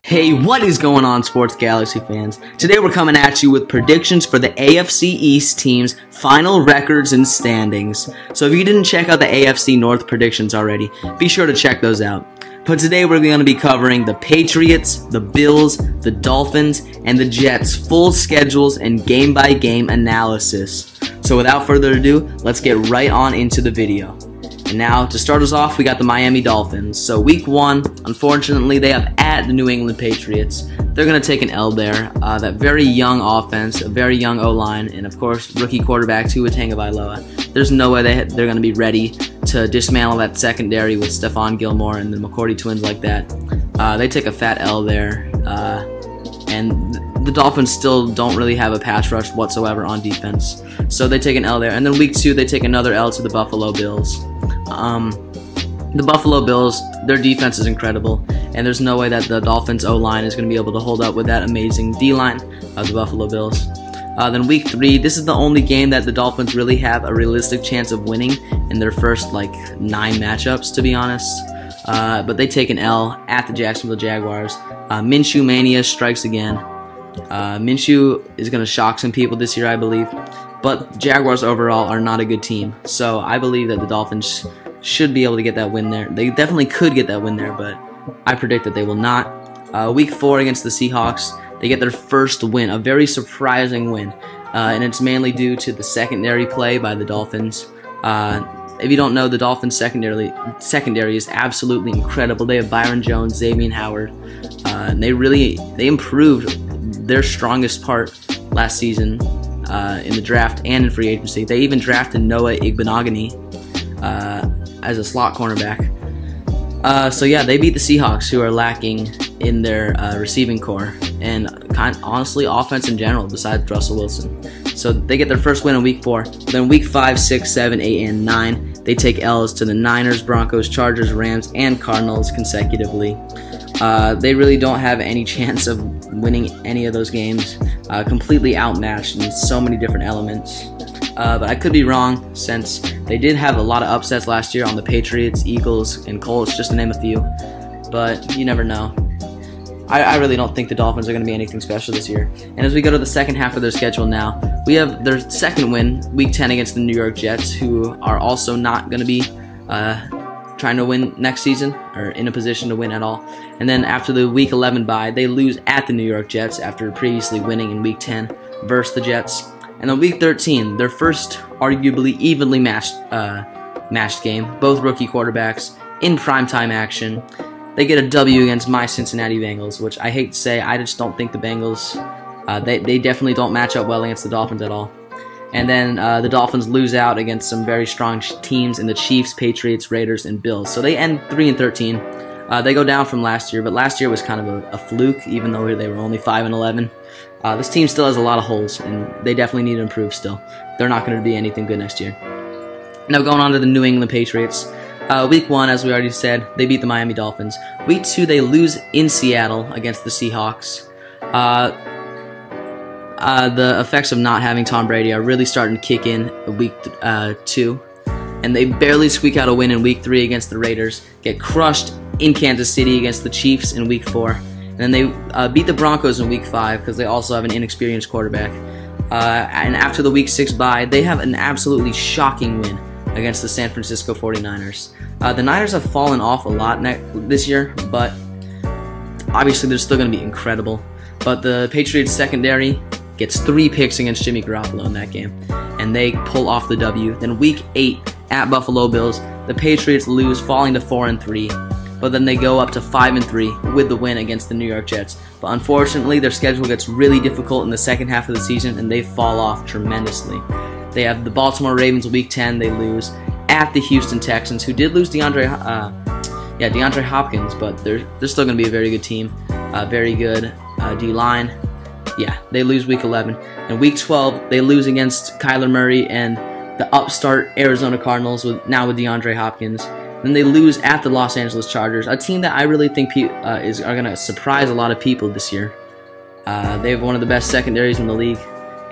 Hey, what is going on, Sports Galaxy fans? Today we're coming at you with predictions for the AFC East teams' final records and standings. So if you didn't check out the AFC North predictions already, be sure to check those out. But today we're going to be covering the Patriots, the Bills, the Dolphins, and the Jets' full schedules and game-by-game analysis. So without further ado, let's get right on into the video. And now, to start us off, we got the Miami Dolphins. So week 1, unfortunately, they have at the New England Patriots. They're going to take an L there. That very young offense, a very young O-line, and of course, rookie quarterback Tua Tagovailoa. There's no way they're going to be ready to dismantle that secondary with Stephon Gilmore and the McCourty twins like that. They take a fat L there. And the Dolphins still don't really have a pass rush whatsoever on defense. So they take an L there. And then week 2, they take another L to the Buffalo Bills. The Buffalo Bills, their defense is incredible, and there's no way that the Dolphins O-line is going to be able to hold up with that amazing D-line of the Buffalo Bills. Then week 3, this is the only game that the Dolphins really have a realistic chance of winning in their first 9 matchups, to be honest. But they take an L at the Jacksonville Jaguars. Minshew Mania strikes again. Minshew is going to shock some people this year, I believe. But the Jaguars overall are not a good team. So I believe that the Dolphins should be able to get that win there. They definitely could get that win there, but I predict that they will not. Week 4 against the Seahawks, they get their first win, a very surprising win. And it's mainly due to the secondary play by the Dolphins. If you don't know, the Dolphins secondary is absolutely incredible. They have Byron Jones, Xavier Howard, and they improved their strongest part last season in the draft and in free agency. They even drafted Noah Igbenogany as a slot cornerback. So yeah, they beat the Seahawks, who are lacking in their receiving core and honestly offense in general besides Russell Wilson. So they get their first win in week 4. Then week 5, 6, 7, 8, and 9, they take L's to the Niners, Broncos, Chargers, Rams, and Cardinals consecutively. They really don't have any chance of winning any of those games. Completely outmatched in so many different elements. But I could be wrong, since they did have a lot of upsets last year on the Patriots, Eagles, and Colts, just to name a few. But you never know. I really don't think the Dolphins are going to be anything special this year. And as we go to the second half of their schedule now, we have their second win, Week 10 against the New York Jets, who are also not going to be trying to win next season, or in a position to win at all. And then after the Week 11 bye, they lose at the New York Jets after previously winning in Week 10 versus the Jets. And then Week 13, their first arguably evenly matched game, both rookie quarterbacks in primetime action. They get a W against my Cincinnati Bengals, which I hate to say, I just don't think the Bengals, they definitely don't match up well against the Dolphins at all. And then the Dolphins lose out against some very strong teams in the Chiefs, Patriots, Raiders, and Bills. So they end 3-13. They go down from last year, but last year was kind of a fluke, even though they were only 5-11. This team still has a lot of holes, and they definitely need to improve still. They're not going to be anything good next year. Now going on to the New England Patriots. Week 1, as we already said, they beat the Miami Dolphins. Week 2, they lose in Seattle against the Seahawks. The effects of not having Tom Brady are really starting to kick in week 2. And they barely squeak out a win in week 3 against the Raiders, get crushed in Kansas City against the Chiefs in week 4. And then they beat the Broncos in week 5 because they also have an inexperienced quarterback. And after the week 6 bye, they have an absolutely shocking win against the San Francisco 49ers. The Niners have fallen off a lot this year, but obviously they're still going to be incredible. But the Patriots secondary gets 3 picks against Jimmy Garoppolo in that game, and they pull off the W. Then week 8 at Buffalo Bills, the Patriots lose, falling to 4-3, but then they go up to 5-3 with the win against the New York Jets. But unfortunately, their schedule gets really difficult in the second half of the season, and they fall off tremendously. They have the Baltimore Ravens week 10, they lose at the Houston Texans, who did lose DeAndre Hopkins, but they're still going to be a very good team, very good D-line. Yeah, they lose week 11. And week 12, they lose against Kyler Murray and the upstart Arizona Cardinals, now with DeAndre Hopkins. Then they lose at the Los Angeles Chargers, a team that I really think are going to surprise a lot of people this year. They have one of the best secondaries in the league,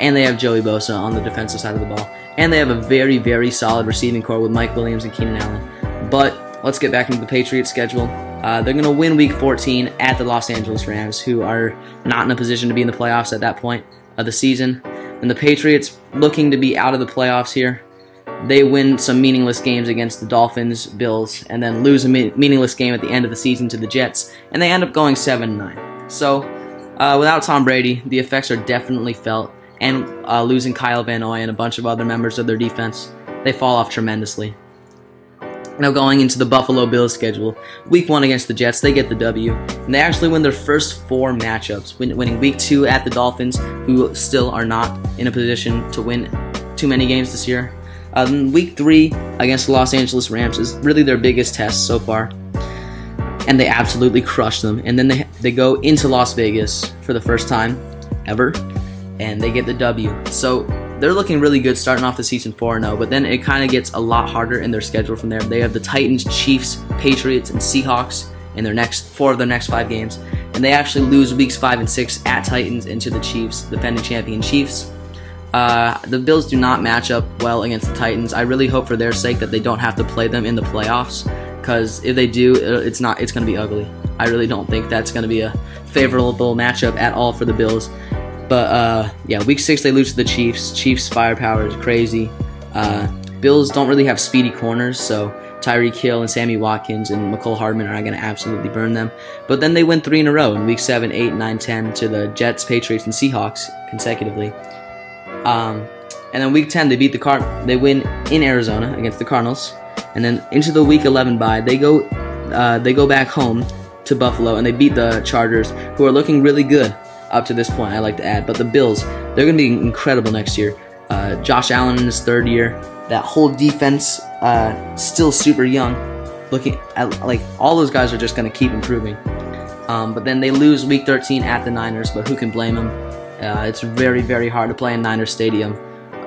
and they have Joey Bosa on the defensive side of the ball. And they have a very, very solid receiving core with Mike Williams and Keenan Allen. But let's get back into the Patriots schedule. They're going to win Week 14 at the Los Angeles Rams, who are not in a position to be in the playoffs at that point of the season. And the Patriots, looking to be out of the playoffs here, they win some meaningless games against the Dolphins, Bills, and then lose a meaningless game at the end of the season to the Jets, and they end up going 7-9. So, without Tom Brady, the effects are definitely felt, and losing Kyle Van Noy and a bunch of other members of their defense, they fall off tremendously. Now going into the Buffalo Bills schedule, Week 1 against the Jets, they get the W, and they actually win their first 4 matchups, winning Week 2 at the Dolphins, who still are not in a position to win too many games this year. Week 3 against the Los Angeles Rams is really their biggest test so far, and they absolutely crush them. And then they go into Las Vegas for the first time ever, and they get the W. So they're looking really good starting off the season 4-0, but then it kind of gets a lot harder in their schedule from there. They have the Titans, Chiefs, Patriots, and Seahawks in their next 4 of their next 5 games, and they actually lose Weeks 5 and 6 at Titans and to the Chiefs, defending champion Chiefs. The Bills do not match up well against the Titans. I really hope for their sake that they don't have to play them in the playoffs, because if they do, it's going to be ugly. I really don't think that's going to be a favorable matchup at all for the Bills. But yeah, Week 6 they lose to the Chiefs. Chiefs' firepower is crazy. Bills don't really have speedy corners, so Tyreek Hill and Sammy Watkins and McCole Hardman are going to absolutely burn them. But then they win 3 in a row in Week 7, 8, 9, 10 to the Jets, Patriots, and Seahawks consecutively. And then Week 10 they win in Arizona against the Cardinals, and then into the Week 11 bye they go back home to Buffalo and they beat the Chargers, who are looking really good up to this point, I like to add. But the Bills, they're going to be incredible next year. Josh Allen in his 3rd year, that whole defense still super young. Looking at like all those guys are just going to keep improving. But then they lose Week 13 at the Niners, but who can blame them? It's very, very hard to play in Niners Stadium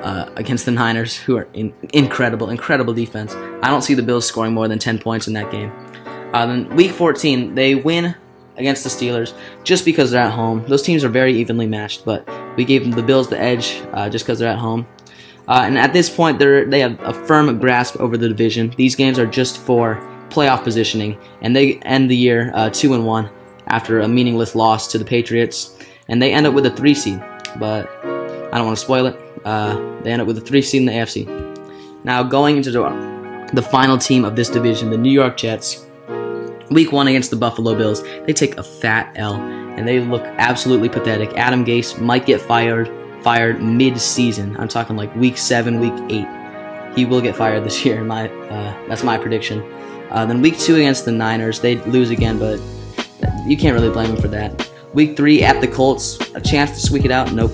against the Niners, who are incredible defense. I don't see the Bills scoring more than 10 points in that game. Then Week 14, they win against the Steelers just because they're at home. Those teams are very evenly matched, but we gave the Bills the edge just because they're at home. And at this point, they have a firm grasp over the division. These games are just for playoff positioning, and they end the year 2-1 after a meaningless loss to the Patriots, and they end up with a 3 seed. But I don't want to spoil it. They end up with a 3 seed in the AFC. Now going into the final team of this division, the New York Jets. Week 1 against the Buffalo Bills, they take a fat L, and they look absolutely pathetic. Adam Gase might get fired mid-season. I'm talking like Week 7, Week 8. He will get fired this year. That's my prediction. Then Week 2 against the Niners, they lose again, but you can't really blame them for that. Week 3 at the Colts, a chance to squeak it out. Nope.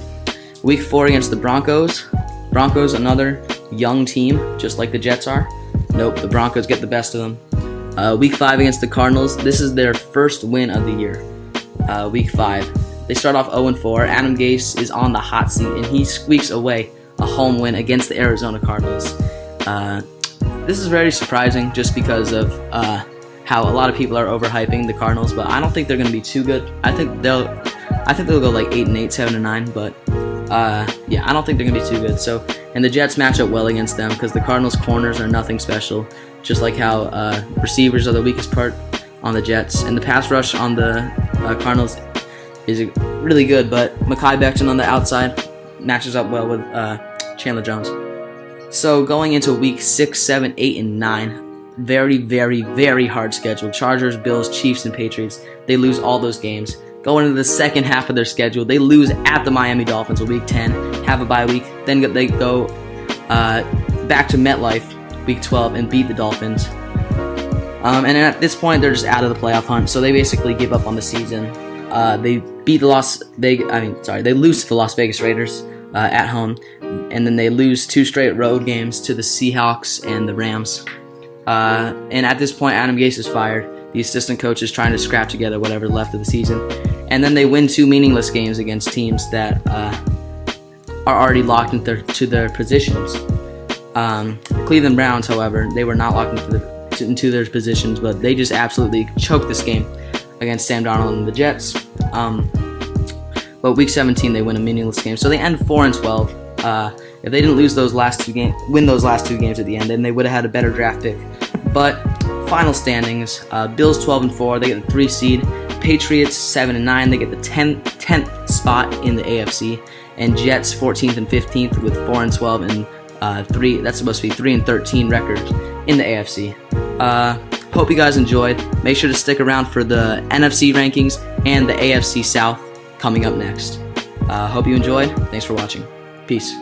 Week 4 against the Broncos. Broncos, another young team, just like the Jets are. Nope, the Broncos get the best of them. Week 5 against the Cardinals. This is their first win of the year. Week 5. They start off 0-4. Adam Gase is on the hot seat, and he squeaks away a home win against the Arizona Cardinals. This is very surprising just because of how a lot of people are overhyping the Cardinals, but I don't think they're going to be too good. I think they'll go like 8-8, 7-9, but yeah, I don't think they're going to be too good. So, and the Jets match up well against them because the Cardinals' corners are nothing special. Just like how receivers are the weakest part on the Jets. And the pass rush on the Cardinals is really good, but Mekhi Becton on the outside matches up well with Chandler Jones. So going into Week 6, 7, 8, and 9, very, very, very hard schedule. Chargers, Bills, Chiefs, and Patriots. They lose all those games. Going into the second half of their schedule, they lose at the Miami Dolphins in Week 10, have a bye week, then they go back to MetLife Week 12 and beat the Dolphins. And at this point, they're just out of the playoff hunt, so they basically give up on the season. They lose to the Las Vegas Raiders at home, and then they lose 2 straight road games to the Seahawks and the Rams. And at this point, Adam Gase is fired. The assistant coach is trying to scrap together whatever left of the season, and then they win 2 meaningless games against teams that are already locked into their positions. Cleveland Browns, however, they were not locked into their positions, but they just absolutely choked this game against Sam Darnold and the Jets. But Week 17, they win a meaningless game, so they end 4-12. If they didn't win those last 2 games at the end, then they would have had a better draft pick. But final standings, Bills 12-4, they get the 3 seed. Patriots 7-9, they get the 10th spot in the AFC. And Jets 14th and 15th with 4-12 and 3. That's supposed to be 3-13 records in the AFC. Hope you guys enjoyed. Make sure to stick around for the NFC rankings and the AFC South coming up next. Hope you enjoyed. Thanks for watching. Peace.